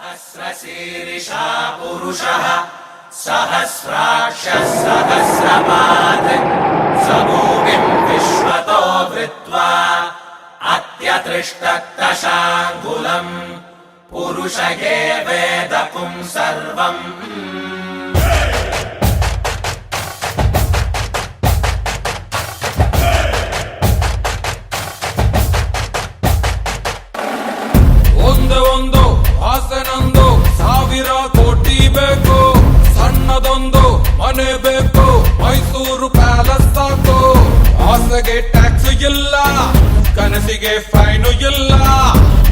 सहस्रशीर्षा पुरुषः सहस्राक्षः सहस्रपात् समूहिं विश्वतो वृत्वा अत्यतिष्ठत्तशाङ्कुलम् पुरुष एवेदपुं सर्वम् ಒಂದು ಆಸನೊಂದು 1000 ಕೋಟಿ ಬೇಕು, ಸಣ್ಣದೊಂದು ಮನೆ ಬೇಕು, ಮೈಸೂರು ಪ್ಯಾಲೇಸ್ ಸಾಕು. ಆಸೆಗೆ ಟ್ಯಾಕ್ಸ್ ಇಲ್ಲ, ಕನಸಿಗೆ ಫೈನು ಇಲ್ಲ,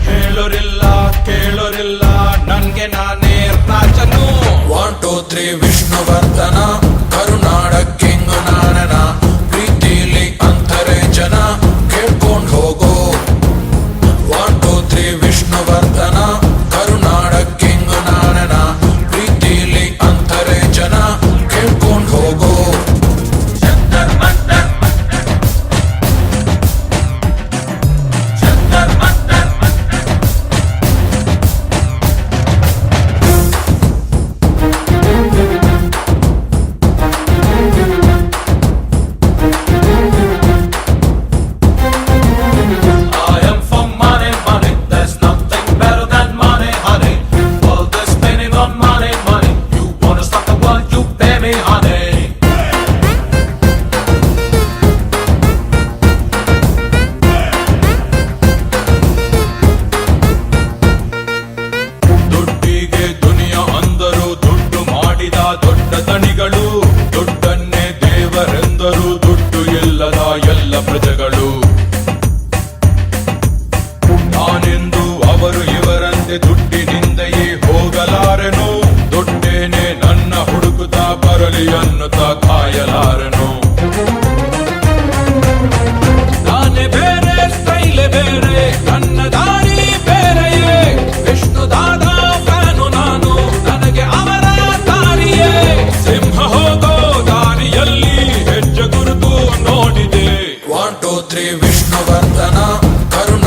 ಹೇಳೋರಿಲ್ಲ ಕೇಳೋರಿಲ್ಲ, ನನ್ಗೆ ನಾನೇ ರಾಜನು. 1 2 3 ವಿಷ್ಣುವರ್ಧನ, ಕರುನಾಡ ಕಿಂಗ್ ನಾನನ, ಪ್ರೀತಿಲಿ ಅಂತಾರೆ ಜನ, ಕೇಳ್ಕೊಂಡ್ ಹೋಗೋ. 1 2 3 ವಿಷ್ಣುವರ್ಧನ, ಕರುನಾಡ ಕಿಂಗ್ ನಾನನ, ಪ್ರೀತಿಲಿ ಅಂತಾರೆ ಜನ, ಕೇಳ್ಕೊಂಡ್ ಹೋಗೋ. ದೊಡ್ಡ ದಣಿಗಳು ದುಡ್ಡನ್ನೇ ದೇವರೆಂದರು, ದುಡ್ಡು ಇಲ್ಲದ ಎಲ್ಲ ಪ್ರಜೆಗಳು. ನಾನೆಂದು ಅವರು ಇವರಂತೆ ದುಡ್ಡಿನಿಂದೆಯೇ ಹೋಗಲಾರೆನು, ದುಡ್ಡೇನೆ ನನ್ನ ಹುಡುಕುತ್ತಾ ಬರಲಿ ಅನ್ನುತ್ತಾ ಕಾಯಲಾರೆನು. ನಾನೇ ಬೇರೆ, ಸ್ಟೈಲೆ ಬೇರೆ, ನನ್ನ ದಾರಿ ಬೇರೆಯೇ, ವಿಷ್ಣುದಾದ ಫ್ಯಾನು ನಾನು, ನನಗೆ ಅವರ ದಾರಿಯೇ. ಸಿಂಹ ಹೋಗೋ ದಾರಿಯಲ್ಲಿ ಹೆಜ್ಜೆ ಗುರುತು ನೋಡಿದೆ. 1 2 3 ವಿಷ್ಣುವರ್ಧನ, ಕರುಣ